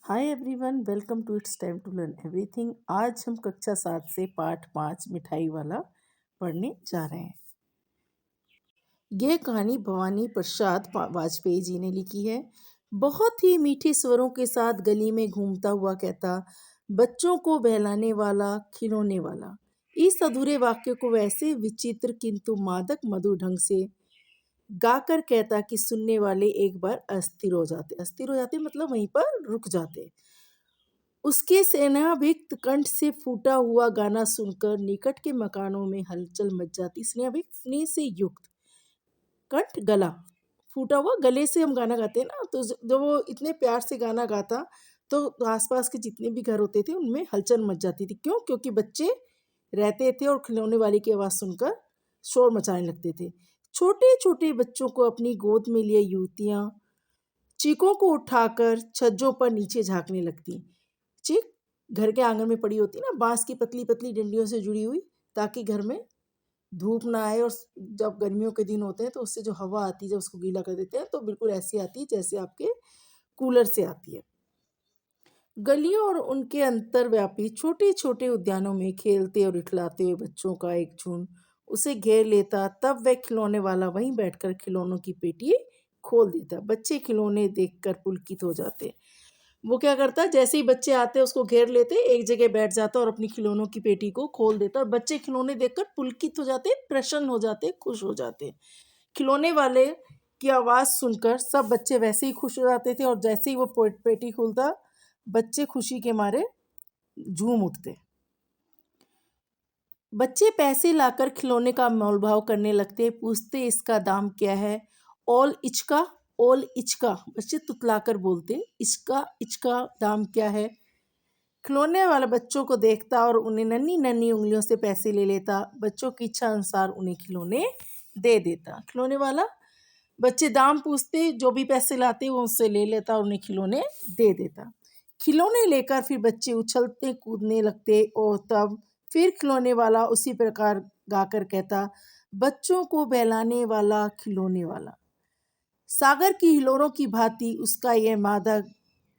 Hi everyone, welcome to it's time to learn everything. आज हम कक्षा 7 से पाठ 5 मिठाई वाला पढ़ने जा रहे हैं। यह कहानी भवानी प्रसाद वाजपेयी जी ने लिखी है। बहुत ही मीठे स्वरों के साथ गली में घूमता हुआ कहता, बच्चों को बहलाने वाला, खिलौने वाला। इस अधूरे वाक्य को वैसे विचित्र किंतु मादक मधुर ढंग से गाकर कहता कि सुनने वाले एक बार अस्थिर हो जाते मतलब वहीं पर रुक जाते। उसके सेनाभिक्त कंठ से फूटा हुआ गाना सुनकर निकट के मकानों में हलचल मच जाती। स्नेहाभिक्त स्नेह से युक्त, कंठ गला, फूटा हुआ, गले से हम गाना गाते हैं ना, तो जब वो इतने प्यार से गाना गाता तो आसपास के जितने भी घर होते थे उनमें हलचल मच जाती थी। क्यों? क्योंकि बच्चे रहते थे और खिलौने वाले की आवाज़ सुनकर शोर मचाने लगते थे। छोटे छोटे बच्चों को अपनी गोद में लिए युवतियाँ चीखों को उठाकर छज्जों पर नीचे झांकने लगती। चीख घर के आंगन में पड़ी होती ना, बांस की पतली पतली डंडियों से जुड़ी हुई, ताकि घर में धूप ना आए। और जब गर्मियों के दिन होते हैं तो उससे जो हवा आती है, जब उसको गीला कर देते हैं तो बिल्कुल ऐसी आती है जैसे आपके कूलर से आती है। गलियों और उनके अंतरव्यापी छोटे छोटे उद्यानों में खेलते और इठलाते हुए बच्चों का एक झुंड उसे घेर लेता। तब वह खिलौने वाला वहीं बैठकर खिलौनों की पेटी खोल देता। बच्चे खिलौने देखकर पुलकित हो जाते। वो क्या करता है, जैसे ही बच्चे आते हैं उसको घेर लेते, एक जगह बैठ जाता और अपनी खिलौनों की पेटी को खोल देता। और बच्चे खिलौने देखकर पुलकित हो जाते, प्रसन्न हो जाते, खुश हो जाते। खिलौने वाले की आवाज़ सुनकर सब बच्चे वैसे ही खुश हो जाते थे और जैसे ही वो पेटी खुलता, बच्चे खुशी के मारे झूम उठते। बच्चे पैसे लाकर खिलौने का मोलभाव करने लगते, पूछते इसका दाम क्या है। ओल इचका, ओल इचका, बच्चे तुतलाकर बोलते, इसका इचका दाम क्या है। खिलौने वाला बच्चों को देखता और उन्हें नन्ही नन्ही उंगलियों से पैसे ले लेता। बच्चों की इच्छा अनुसार उन्हें खिलौने दे देता। खिलौने वाला बच्चे दाम पूछते, जो भी पैसे लाते वो उससे ले लेता और उन्हें खिलौने दे देता। खिलौने लेकर फिर बच्चे उछलते कूदने लगते और तब फिर खिलौने वाला उसी प्रकार गाकर कहता, बच्चों को बहलाने वाला, खिलौने वाला। सागर की हिलोरों की भांति उसका यह मादक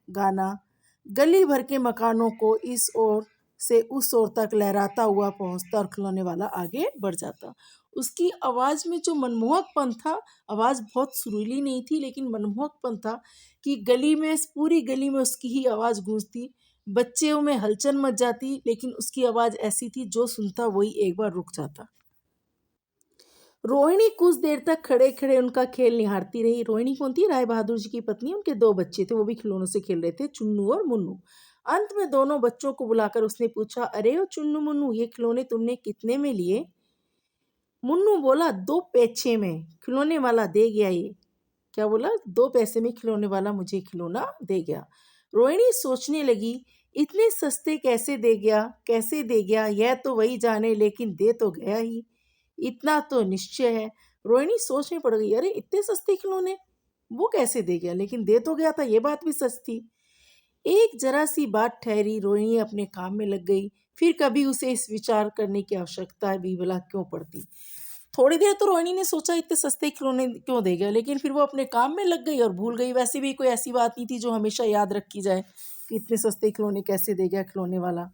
गाना गली भर के मकानों को इस ओर से उस ओर तक लहराता हुआ पहुंचता और खिलौने वाला आगे बढ़ जाता। उसकी आवाज़ में जो मनमोहकपन था, आवाज़ बहुत सुरीली नहीं थी लेकिन मनमोहकपन था कि गली में, पूरी गली में उसकी ही आवाज़ गूंजती। बच्चों में हलचल मच जाती, लेकिन उसकी आवाज़ ऐसी थी जो सुनता वही एक बार रुक जाता। रोहिणी कुछ देर तक खड़े खड़े उनका खेल निहारती रही। रोहिणी कौन थी? राय बहादुर जी की पत्नी। उनके दो बच्चे थे, वो भी खिलौनों से खेल रहे थे, चुन्नू और मुन्नू। अंत में दोनों बच्चों को बुलाकर उसने पूछा, अरे ओ चुन्नू मुन्नू, ये खिलौने तुमने कितने में लिए? मुन्नू बोला, 2 पैसे में। खिलौने वाला दे गया ये। क्या बोला? 2 पैसे में खिलौने वाला मुझे खिलौना दे गया। रोहिणी सोचने लगी, इतने सस्ते कैसे दे गया, कैसे दे गया, यह तो वही जाने, लेकिन दे तो गया ही, इतना तो निश्चय है। रोहिणी सोच में पड़ गई, अरे इतने सस्ते खिलौने वो कैसे दे गया, लेकिन दे तो गया था, ये बात भी सच थी। एक जरा सी बात ठहरी, रोहिणी अपने काम में लग गई। फिर कभी उसे इस विचार करने की आवश्यकता भी भला क्यों पड़ती। थोड़ी देर तो रोहिणी ने सोचा इतने सस्ते खिलौने क्यों दे गया, लेकिन फिर वो अपने काम में लग गई और भूल गई। वैसे भी कोई ऐसी बात नहीं थी जो हमेशा याद रखी जाए कि इतने सस्ते खिलौने कैसे दे गया खिलौने वाला।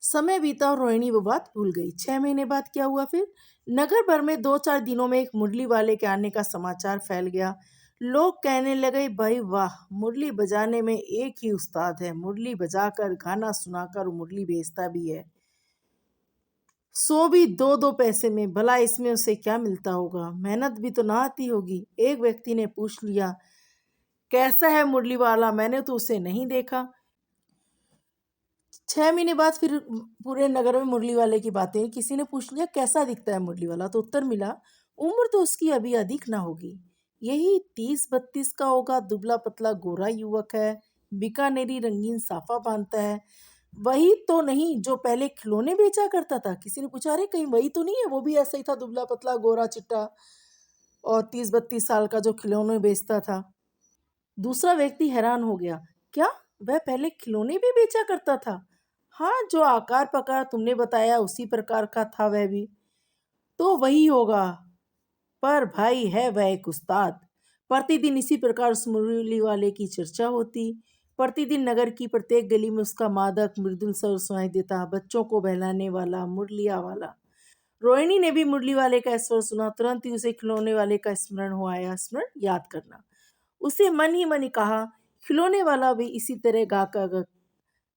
समय बीता और रोहिणी वो बात भूल गई। 6 महीने बाद क्या हुआ फिर? नगर भर में 2-4 दिनों में एक मुरली वाले के आने का समाचार फैल गया। लोग कहने लगे, भाई वाह, मुरली बजाने में एक ही उस्ताद है, मुरली बजाकर गाना सुनाकर मुरली बेचता भी है, सो भी 2-2 पैसे में। भला इसमें उसे क्या मिलता होगा? मेहनत भी तो ना आती होगी। एक व्यक्ति ने पूछ लिया, कैसा है मुरली वाला? मैंने तो उसे नहीं देखा। 6 महीने बाद फिर पूरे नगर में मुरली वाले की बातें। किसी ने पूछ लिया, कैसा दिखता है मुरली वाला? तो उत्तर मिला, उम्र तो उसकी अभी अधिक ना होगी, यही 30-32 का होगा, दुबला पतला गोरा युवक है, बीकानेरी रंगीन साफा बांधता है। वही तो नहीं जो पहले खिलौने बेचा करता था? किसी ने पूछा, अरे कहीं वही तो नहीं है? वो भी ऐसा ही था, दुबला पतला गोरा चिट्टा और 30-32 साल का, जो खिलौने बेचता था। दूसरा व्यक्ति हैरान हो गया, क्या वह पहले खिलौने भी बेचा करता था? हाँ, जो आकार प्रकार तुमने बताया उसी प्रकार का था वह भी। तो वही होगा, पर भाई है वह एक उस्ताद। प्रतिदिन इसी प्रकार उस मुरली वाले की चर्चा होती। प्रतिदिन नगर की प्रत्येक गली में उसका मादक मृदुल स्वर सुनाई देता, बच्चों को बहलाने वाला मुरलिया वाला। रोहिणी ने भी मुरली वाले का स्वर सुना, तुरंत ही उसे खिलौने वाले का स्मरण हो आया। स्मरण याद करना। उसे मन ही मन कहा, खिलौने वाला भी इसी तरह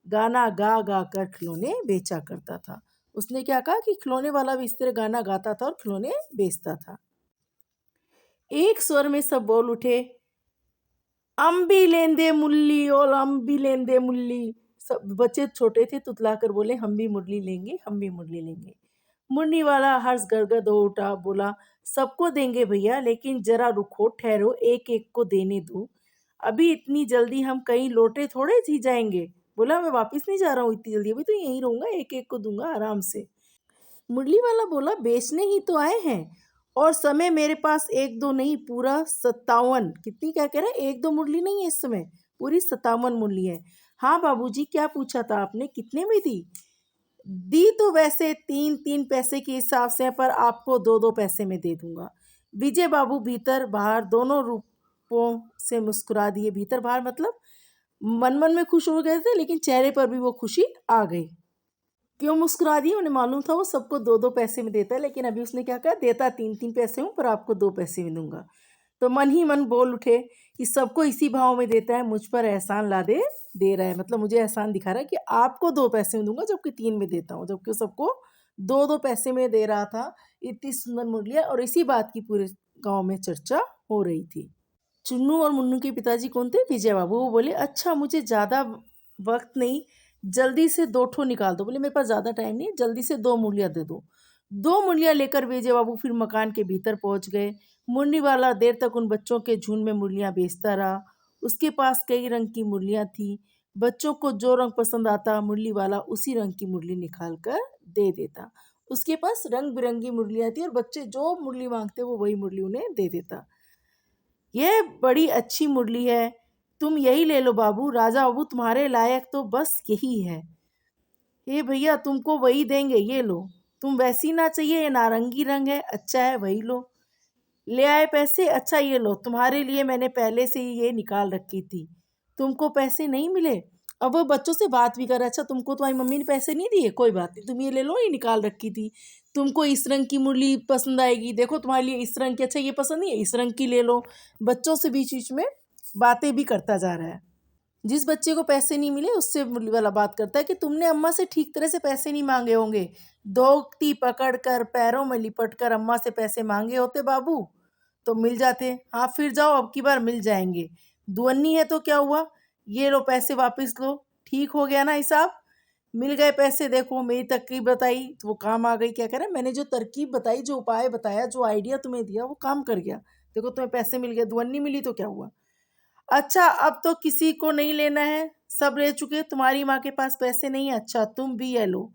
गाना गा गा कर खिलौने बेचा करता था। उसने क्या कहा कि खिलौने वाला भी इस तरह गाना गाता था और खिलौने बेचता था। एक स्वर में सब बोल उठे, अम्बी लेंदे मुल्ली और अम्बी लेंदे मुल्ली। सब बच्चे छोटे थे, तुतला कर बोले, हम भी मुरली लेंगे, हम भी मुरली लेंगे। मुरली वाला हर्ष गदगद हो उठा, बोला, सबको देंगे भैया, लेकिन जरा रुको, ठहरो, एक एक को देने दो। अभी इतनी जल्दी हम कहीं लौटे थोड़े ही जाएंगे। बोला, मैं वापस नहीं जा रहा हूँ इतनी जल्दी, अभी तो यहीं रहूंगा, एक एक को दूंगा आराम से। मुरली वाला बोला, बेचने ही तो आए हैं, और समय मेरे पास एक दो नहीं, पूरा 57। कितनी, क्या कह रहे हैं, एक दो मुरली नहीं है इस समय, पूरी 57 मुरली है। हाँ बाबूजी, क्या पूछा था आपने, कितने में दी? दी तो वैसे 3-3 पैसे के हिसाब से है, पर आपको 2-2 पैसे में दे दूंगा। विजय बाबू भीतर बाहर दोनों रूपों से मुस्कुरा दिए। भीतर बाहर मतलब मन मन में खुश हो गए थे, लेकिन चेहरे पर भी वो खुशी आ गई। क्यों मुस्कुरा दिए? उन्हें मालूम था वो सबको 2-2 पैसे में देता है, लेकिन अभी उसने क्या कहा, देता 3-3 पैसे हूँ, पर आपको 2 पैसे में दूंगा। तो मन ही मन बोल उठे कि सबको इसी भाव में देता है, मुझ पर एहसान लादे दे रहा है, मतलब मुझे एहसान दिखा रहा है कि आपको 2 पैसे में दूंगा जबकि 3 में देता हूँ, जबकि सबको 2-2 पैसे में दे रहा था। इतनी सुंदर मुरलियाँ, और इसी बात की पूरे गांव में चर्चा हो रही थी। चुन्नू और मुन्नू के पिताजी कौन थे? विजय बाबू। वो बोले, अच्छा मुझे ज़्यादा वक्त नहीं, जल्दी से 2 ठो निकाल दो। बोले, मेरे पास ज़्यादा टाइम नहीं है, जल्दी से 2 मूलियाँ दे दो। 2 मूलियाँ लेकर विजय बाबू फिर मकान के भीतर पहुंच गए। मुरली वाला देर तक उन बच्चों के झुंड में मुरलियाँ बेचता रहा। उसके पास कई रंग की मुरलियाँ थी। बच्चों को जो रंग पसंद आता, मुरली वाला उसी रंग की मुरली निकाल कर दे देता। उसके पास रंग बिरंगी मुरलियाँ थी, और बच्चे जो मुरली मांगते वो वही मुरली उन्हें दे देता। यह बड़ी अच्छी मुरली है, तुम यही ले लो बाबू। राजा बाबू, तुम्हारे लायक तो बस यही है। ये भैया, तुमको वही देंगे, ये लो। तुम वैसी ना चाहिए, ये नारंगी रंग है, अच्छा है, वही लो। ले आए पैसे? अच्छा ये लो, तुम्हारे लिए मैंने पहले से ही ये निकाल रखी थी। तुमको पैसे नहीं मिले? अब वो बच्चों से बात भी कर, अच्छा तुमको तुम्हारी मम्मी ने पैसे नहीं दिए, कोई बात नहीं, तुम ये ले लो, ये निकाल रखी थी। तुमको इस रंग की मुरली पसंद आएगी, देखो तुम्हारे लिए इस रंग की, अच्छा ये पसंद नहीं है, इस रंग की ले लो। बच्चों से बीच बीच में बातें भी करता जा रहा है। जिस बच्चे को पैसे नहीं मिले उससे मुरली वाला बात करता है कि तुमने अम्मा से ठीक तरह से पैसे नहीं मांगे होंगे, धोती पकड़ कर पैरों में लिपट कर अम्मा से पैसे मांगे होते बाबू तो मिल जाते। हाँ फिर जाओ, अब की बार मिल जाएंगे। दुअन्नी है तो क्या हुआ, ये लो पैसे वापस लो, ठीक हो गया ना हिसाब, मिल गए पैसे। देखो मेरी तरकीब बताई तो वो काम आ गई। क्या करें, मैंने जो तरकीब बताई, जो उपाय बताया, जो आइडिया तुम्हें दिया, वो काम कर गया। देखो तुम्हें पैसे मिल गए, दुअन्नी मिली तो क्या हुआ। अच्छा अब तो किसी को नहीं लेना है, सब ले चुके, तुम्हारी माँ के पास पैसे नहीं है, अच्छा तुम भी ये लो।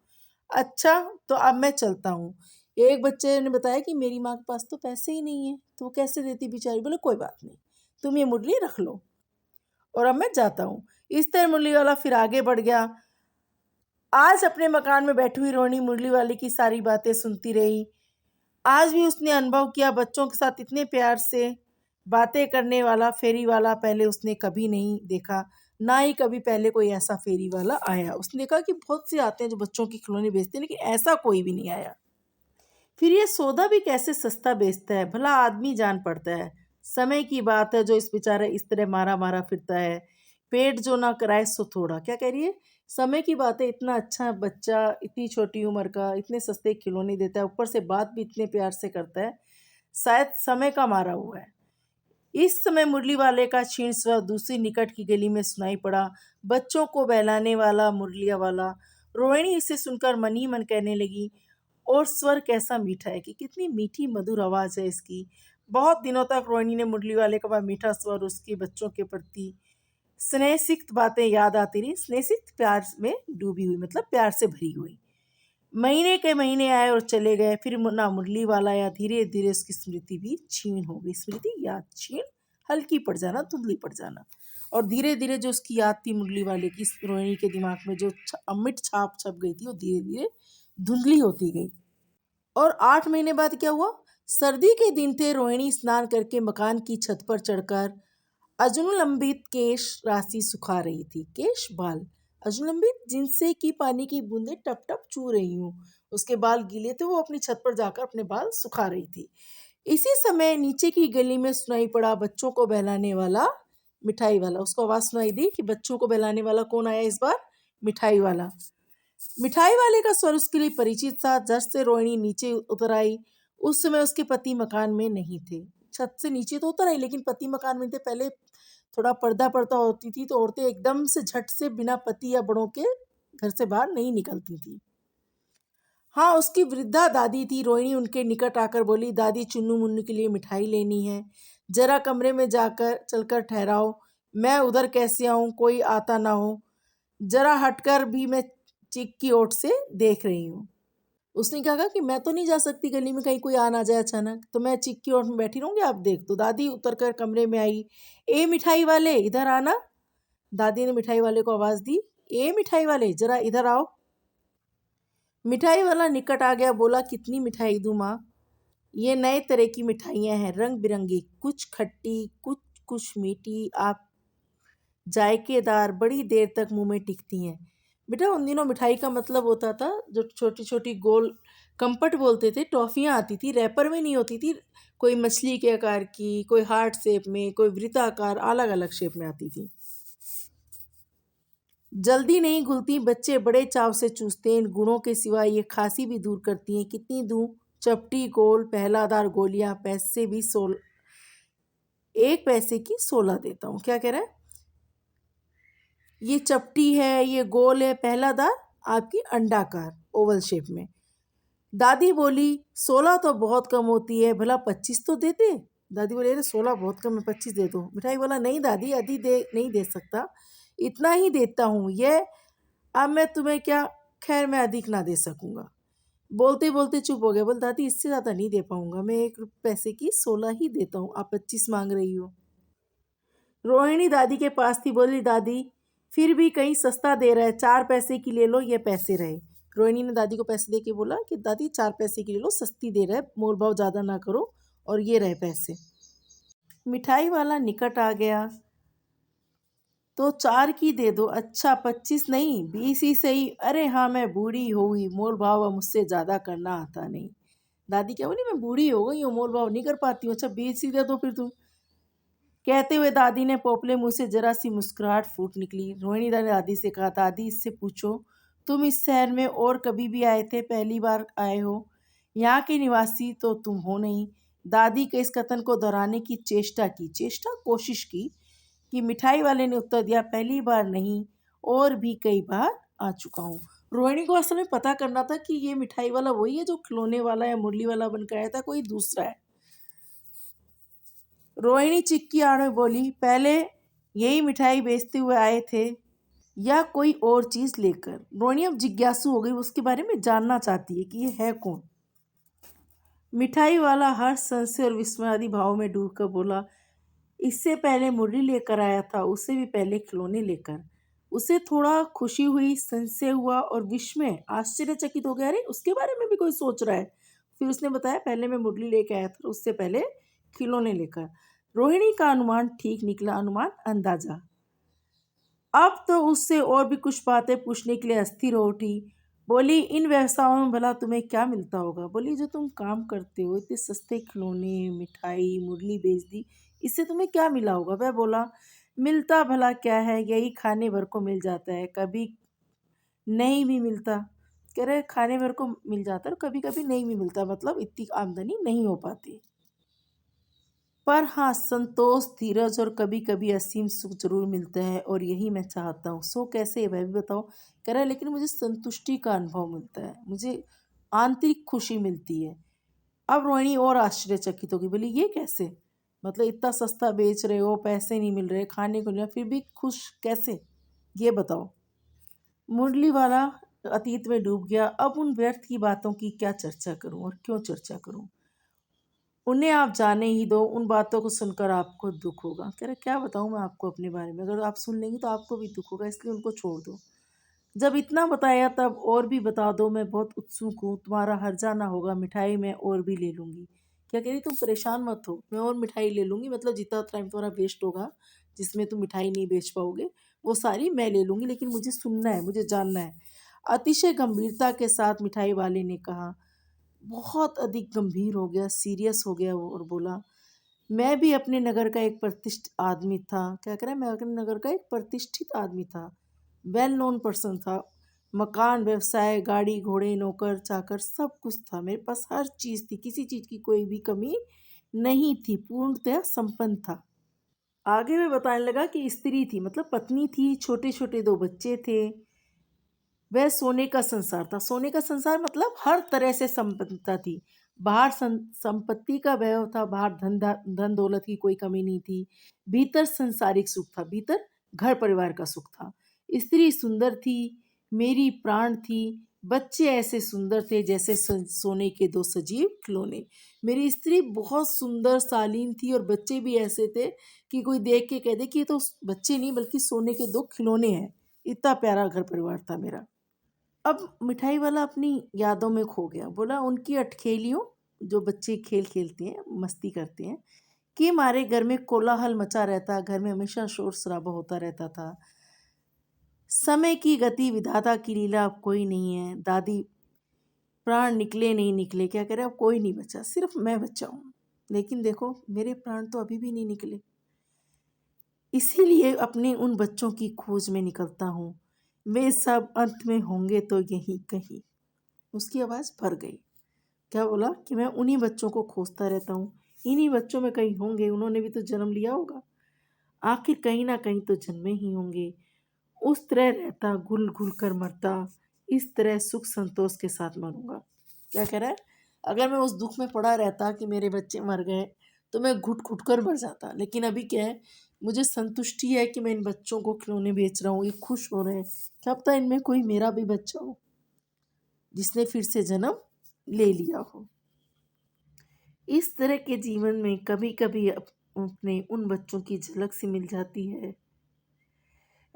अच्छा तो अब मैं चलता हूँ। एक बच्चे ने बताया कि मेरी माँ के पास तो पैसे ही नहीं है, तो वो कैसे देती बेचारी। बोले कोई बात नहीं, तुम ये मुरली रख लो और अब मैं जाता हूँ। इस तरह मुरली वाला फिर आगे बढ़ गया। आज अपने मकान में बैठी हुई रोहिणी मुरली वाले की सारी बातें सुनती रही। आज भी उसने अनुभव किया, बच्चों के साथ इतने प्यार से बातें करने वाला फेरी वाला पहले उसने कभी नहीं देखा, ना ही कभी पहले कोई ऐसा फेरी वाला आया। उसने देखा कि बहुत से आते हैं जो बच्चों की खिलौने बेचते हैं, लेकिन ऐसा कोई भी नहीं आया। फिर ये सौदा भी कैसे सस्ता बेचता है, भला आदमी जान पड़ता है। समय की बात है जो इस बेचारे इस तरह मारा मारा फिरता है, पेट जो ना कराए सो थोड़ा। क्या कह रही है, समय की बात है, इतना अच्छा बच्चा, इतनी छोटी उम्र का, इतने सस्ते खिलौने देता है, ऊपर से बात भी इतने प्यार से करता है, शायद समय का मारा हुआ है। इस समय मुरली वाले का क्षीण स्वर दूसरी निकट की गली में सुनाई पड़ा, बच्चों को बहलाने वाला मुरलिया वाला। रोहिणी इसे सुनकर मन ही मन कहने लगी, और स्वर कैसा मीठा है, कि कितनी मीठी मधुर आवाज़ है इसकी। बहुत दिनों तक रोहिणी ने मुरली वाले का वह मीठा स्वर, उसके बच्चों के प्रति स्नेहसिक्त बातें याद आती रही। स्नेहसिक्त प्यार में डूबी हुई, मतलब प्यार से भरी हुई। महीने के महीने आए और चले गए, फिर ना मुरली वाला आया। धीरे धीरे उसकी स्मृति भी क्षीण हो गई। स्मृति याद क्षीण, हल्की पड़ जाना, धुंधली पड़ जाना। और धीरे धीरे जो उसकी याद थी मुरली वाले की, रोहिणी के दिमाग में जो अमिट छाप छप गई थी, वो धीरे धीरे धुंधली होती गई। और 8 महीने बाद क्या हुआ, सर्दी के दिन थे। रोहिणी स्नान करके मकान की छत पर चढ़कर अजनुलंबित केश राशि सुखा रही थी। केश बाल अजनुलंबित जिनसे कि पानी की बूंदें टप टप चू रही हूँ। उसके बाल गीले थे, वो अपनी छत पर जाकर अपने बाल सुखा रही थी। इसी समय नीचे की गली में सुनाई पड़ा बच्चों को बहलाने वाला मिठाई वाला। उसको आवाज सुनाई दी कि बच्चों को बहलाने वाला कौन आया इस बार? मिठाई वाला। मिठाई वाले का स्वर उसके लिए परिचित था। जट से रोहिणी नीचे उतर आई। उस समय उसके पति मकान में नहीं थे। छत से नीचे तो उतर आई, लेकिन पति मकान में थे। पहले थोड़ा पर्दा पर्दा होती थी तो औरतें एकदम से झट से बिना पति या बड़ों के घर से बाहर नहीं निकलती थी। हाँ, उसकी वृद्धा दादी थी। रोहिणी उनके निकट आकर बोली, दादी चुन्नू मुन्नू के लिए मिठाई लेनी है। जरा कमरे में जाकर चलकर ठहराओ। मैं उधर कैसे आऊं? कोई आता ना हो। जरा हटकर भी मैं चीख की ओट से देख रही हूँ। उसने कहा कि मैं तो नहीं जा सकती, गली में कहीं कोई आ ना जाए अचानक, तो मैं चीख की ओट में बैठी रहूंगी, आप देख। तो दादी उतरकर कमरे में आई। ए मिठाई वाले, इधर आना। दादी ने मिठाई वाले को आवाज दी, ए मिठाई वाले, जरा इधर आओ। मिठाई वाला निकट आ गया। बोला, कितनी मिठाई दूं माँ? ये नए तरह की मिठाइयाँ हैं, रंग बिरंगी, कुछ खट्टी, कुछ कुछ मीठी, आप जायकेदार, बड़ी देर तक मुंह में टिकती हैं। बेटा, उन दिनों मिठाई का मतलब होता था जो छोटी छोटी गोल कंपट बोलते थे, टॉफियाँ आती थी, रैपर में नहीं होती थी। कोई मछली के आकार की, कोई हार्ट शेप में, कोई वृत्ताकार, अलग अलग शेप में आती थी। जल्दी नहीं घुलती, बच्चे बड़े चाव से चूसते हैं। इन गुणों के सिवा ये खांसी भी दूर करती हैं। कितनी दूं? चपटी, गोल, पहलादार गोलियां, पैसे भी 1 पैसे की 16 देता हूँ। क्या कह रहा है? ये चपटी है, ये गोल है, पहलादार आपकी अंडाकार ओवल शेप में। दादी बोली, 16 तो बहुत कम होती है, भला 25 तो दे दे। दादी बोली, अरे 16 बहुत कम है, 25 दे दो। मिठाई बोला, नहीं दादी, अधिक दे नहीं दे सकता, इतना ही देता हूँ। ये अब मैं तुम्हें क्या, खैर मैं अधिक ना दे सकूंगा। बोलते बोलते चुप हो गया। बोल, दादी इससे ज़्यादा नहीं दे पाऊंगा, मैं 1 पैसे की 16 ही देता हूँ, आप 25 मांग रही हो। रोहिणी दादी के पास थी। बोली, दादी फिर भी कहीं सस्ता दे रहा है, 4 पैसे की ले लो, ये पैसे रहे। रोहिणी ने दादी को पैसे दे के बोला कि दादी 4 पैसे की ले लो, सस्ती दे रहा है, मोल भाव ज़्यादा ना करो, और ये रहे पैसे। मिठाई वाला निकट आ गया। तो 4 की दे दो। अच्छा, 25 नहीं, 20 ही सही। अरे हाँ, मैं बूढ़ी हो गई, मोल भाव अब मुझसे ज़्यादा करना आता नहीं। दादी क्या बोली, मैं बूढ़ी हो गई हूँ, मोल भाव नहीं कर पाती हूँ। अच्छा, 20 ही दे दो फिर तुम। कहते हुए दादी ने पोपले मुंह से जरा सी मुस्कुराहट फूट निकली। रोहिणी ने दादी से कहा, दादी इससे पूछो, तुम इस शहर में और कभी भी आए थे, पहली बार आए हो? यहाँ के निवासी तो तुम हो नहीं। दादी के इस कथन को दोहराने की कोशिश की कि मिठाई वाले ने उत्तर दिया, पहली बार नहीं, और भी कई बार आ चुका हूँ। रोहिणी को असल में पता करना था कि ये मिठाई वाला वही है जो खिलौने वाला या मुरली वाला बनकर आया था, कोई दूसरा है। रोहिणी चिक्की आड़ में बोली, पहले यही मिठाई बेचते हुए आए थे या कोई और चीज लेकर? रोहिणी अब जिज्ञासु हो गई, उसके बारे में जानना चाहती है कि ये है कौन। मिठाई वाला हर्ष, संशय और विस्मय आदि भाव में डूबकर बोला, इससे पहले मुरली लेकर आया था, उससे भी पहले खिलौने लेकर। उसे थोड़ा खुशी हुई, संशय हुआ और विस्मय, आश्चर्यचकित हो गया, अरे उसके बारे में भी कोई सोच रहा है। फिर उसने बताया, पहले मैं मुरली लेकर आया था, उससे पहले खिलौने लेकर। रोहिणी का अनुमान ठीक निकला, अनुमान अंदाजा। अब तो उससे और भी कुछ बातें पूछने के लिए अस्थिर हो उठी। बोली, इन व्यवसायों में भला तुम्हें क्या मिलता होगा? बोली, जो तुम काम करते हो, इतने सस्ते खिलौने, मिठाई, मुरली बेच दी, इससे तुम्हें क्या मिला होगा? वह बोला, मिलता भला क्या है, यही खाने भर को मिल जाता है, कभी नहीं भी मिलता। कह रहे खाने भर को मिल जाता है और कभी कभी नहीं भी मिलता, मतलब इतनी आमदनी नहीं हो पाती। पर हाँ, संतोष, धीरज और कभी कभी असीम सुख जरूर मिलता है, और यही मैं चाहता हूँ। सो कैसे है वह भी बताओ। कह रहा है, लेकिन मुझे संतुष्टि का अनुभव मिलता है, मुझे आंतरिक खुशी मिलती है। अब रोहिणी और आश्चर्यचकित होगी। बोली, ये कैसे? मतलब इतना सस्ता बेच रहे हो, पैसे नहीं मिल रहे, खाने को नहीं, फिर भी खुश कैसे, ये बताओ। मुरली वाला अतीत में डूब गया। अब उन व्यर्थ की बातों की क्या चर्चा करूं और क्यों चर्चा करूं? उन्हें आप जाने ही दो, उन बातों को सुनकर आपको दुख होगा। कह रहे, क्या बताऊं मैं आपको अपने बारे में, अगर आप सुन लेंगी तो आपको भी दुख होगा, इसलिए उनको छोड़ दो। जब इतना बताया तब और भी बता दो, मैं बहुत उत्सुक हूँ, तुम्हारा हर्जा ना होगा, मिठाई मैं और भी ले लूँगी। क्या कह रही, तुम परेशान मत हो, मैं और मिठाई ले लूँगी, मतलब जितना टाइम तुम्हारा वेस्ट होगा, जिसमें तुम मिठाई नहीं बेच पाओगे, वो सारी मैं ले लूँगी, लेकिन मुझे सुनना है, मुझे जानना है। अतिशय गंभीरता के साथ मिठाई वाले ने कहा। बहुत अधिक गंभीर हो गया, सीरियस हो गया वो और बोला, मैं भी अपने नगर का एक प्रतिष्ठित आदमी था। क्या कह रहा है? मैं अपने नगर का एक प्रतिष्ठित आदमी था, वेल नोन पर्सन था। मकान, व्यवसाय, गाड़ी घोड़े, नौकर चाकर सब कुछ था, मेरे पास हर चीज़ थी, किसी चीज़ की कोई भी कमी नहीं थी, पूर्णतः संपन्न था। आगे मैं बताने लगा कि स्त्री थी, मतलब पत्नी थी, छोटे छोटे 2 बच्चे थे। वह सोने का संसार था। सोने का संसार मतलब हर तरह से संपन्नता थी। बाहर संपत्ति का वैभव था, बाहर धन दौलत की कोई कमी नहीं थी। भीतर संसारिक सुख था, भीतर घर परिवार का सुख था। स्त्री सुंदर थी, मेरी प्राण थी। बच्चे ऐसे सुंदर थे जैसे सोने के 2 सजीव खिलौने। मेरी स्त्री बहुत सुंदर शालीन थी और बच्चे भी ऐसे थे कि कोई देख के कह दे कि ये तो बच्चे नहीं बल्कि सोने के 2 खिलौने हैं। इतना प्यारा घर परिवार था मेरा। अब मिठाई वाला अपनी यादों में खो गया। बोला, उनकी अटखेलियों, जो बच्चे खेल खेलते हैं, मस्ती करते हैं, कि मारे घर में कोलाहल मचा रहता, घर में हमेशा शोर शराबा होता रहता था। समय की गति, विधाता की लीला, अब कोई नहीं है। दादी, प्राण निकले नहीं निकले, क्या करे, अब कोई नहीं बचा, सिर्फ मैं बचा हूँ। लेकिन देखो, मेरे प्राण तो अभी भी नहीं निकले, इसीलिए अपने उन बच्चों की खोज में निकलता हूँ। वे सब अंत में होंगे तो यहीं कहीं। उसकी आवाज़ भर गई। क्या बोला? कि मैं उन्हीं बच्चों को खोजता रहता हूँ, इन्हीं बच्चों में कहीं होंगे, उन्होंने भी तो जन्म लिया होगा, आखिर कहीं ना कहीं तो जन्मे ही होंगे। उस तरह रहता, घुल घुल कर मरता, इस तरह सुख संतोष के साथ मरूंगा। क्या कह रहा है? अगर मैं उस दुख में पड़ा रहता कि मेरे बच्चे मर गए, तो मैं घुट घुट कर मर जाता। लेकिन अभी क्या है, मुझे संतुष्टि है कि मैं इन बच्चों को खिलौने बेच रहा हूँ, ये खुश हो रहे हैं। क्या पता इनमें कोई मेरा भी बच्चा हो जिसने फिर से जन्म ले लिया हो। इस तरह के जीवन में कभी कभी अपने उन बच्चों की झलक सी मिल जाती है।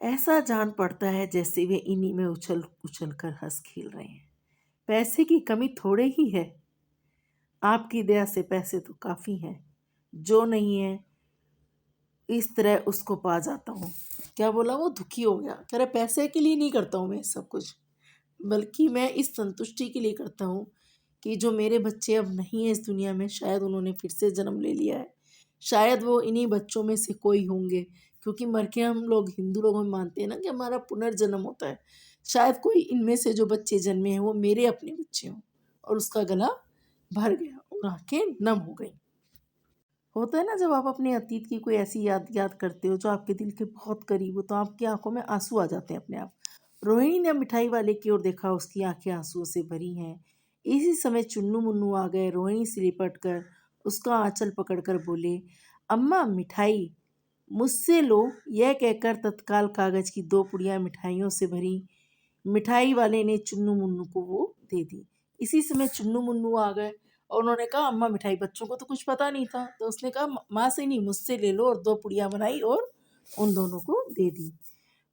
ऐसा जान पड़ता है जैसे वे इन्हीं में उछल उछल कर हंस खेल रहे हैं। पैसे की कमी थोड़े ही है, आपकी दया से पैसे तो काफ़ी हैं। जो नहीं है, इस तरह उसको पा जाता हूँ। क्या बोला? वो दुखी हो गया, कह रहे पैसे के लिए नहीं करता हूँ मैं सब कुछ, बल्कि मैं इस संतुष्टि के लिए करता हूँ कि जो मेरे बच्चे अब नहीं है इस दुनिया में, शायद उन्होंने फिर से जन्म ले लिया है, शायद वो इन्हीं बच्चों में से कोई होंगे। क्योंकि मर के हम लोग हिंदू लोग में मानते हैं ना कि हमारा पुनर्जन्म होता है। शायद कोई इनमें से जो बच्चे जन्मे हैं वो मेरे अपने बच्चे हों। और उसका गला भर गया और आंखें नम हो गई। होता है ना, जब आप अपने अतीत की कोई ऐसी याद याद करते हो जो आपके दिल के बहुत करीब हो, तो आपकी आंखों में आंसू आ जाते हैं अपने आप। रोहिणी ने मिठाई वाले की ओर देखा, उसकी आंखें आंसुओं से भरी हैं। इसी समय चुन्नू मुन्नू आ गए। रोहिणी से लिपट कर उसका आंचल पकड़कर बोले, अम्मा मिठाई मुझसे लो। यह कहकर तत्काल कागज की 2 पुड़ियाँ मिठाइयों से भरी मिठाई वाले ने चुन्नू मुन्नू को वो दे दी। इसी समय चुन्नू मुन्नू आ गए और उन्होंने कहा, अम्मा मिठाई, बच्चों को तो कुछ पता नहीं था, तो उसने कहा, माँ से नहीं मुझसे ले लो, और 2 पुड़ियाँ बनाई और उन दोनों को दे दी।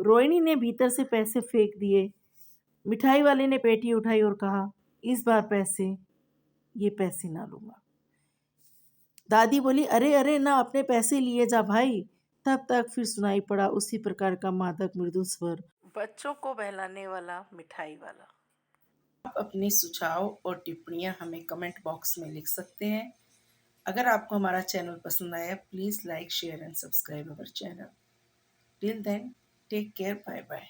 रोहिणी ने भीतर से पैसे फेंक दिए। मिठाई वाले ने पेटी उठाई और कहा, इस बार ये पैसे ना लूंगा। दादी बोली, अरे अरे ना, अपने पैसे लिए जा भाई। तब तक फिर सुनाई पड़ा उसी प्रकार का मादक मृदु स्वर, बच्चों को बहलाने वाला मिठाई वाला। आप अपने सुझाव और टिप्पणियां हमें कमेंट बॉक्स में लिख सकते हैं। अगर आपको हमारा चैनल पसंद आया, please like share and subscribe our channel. Till then, take care, bye bye.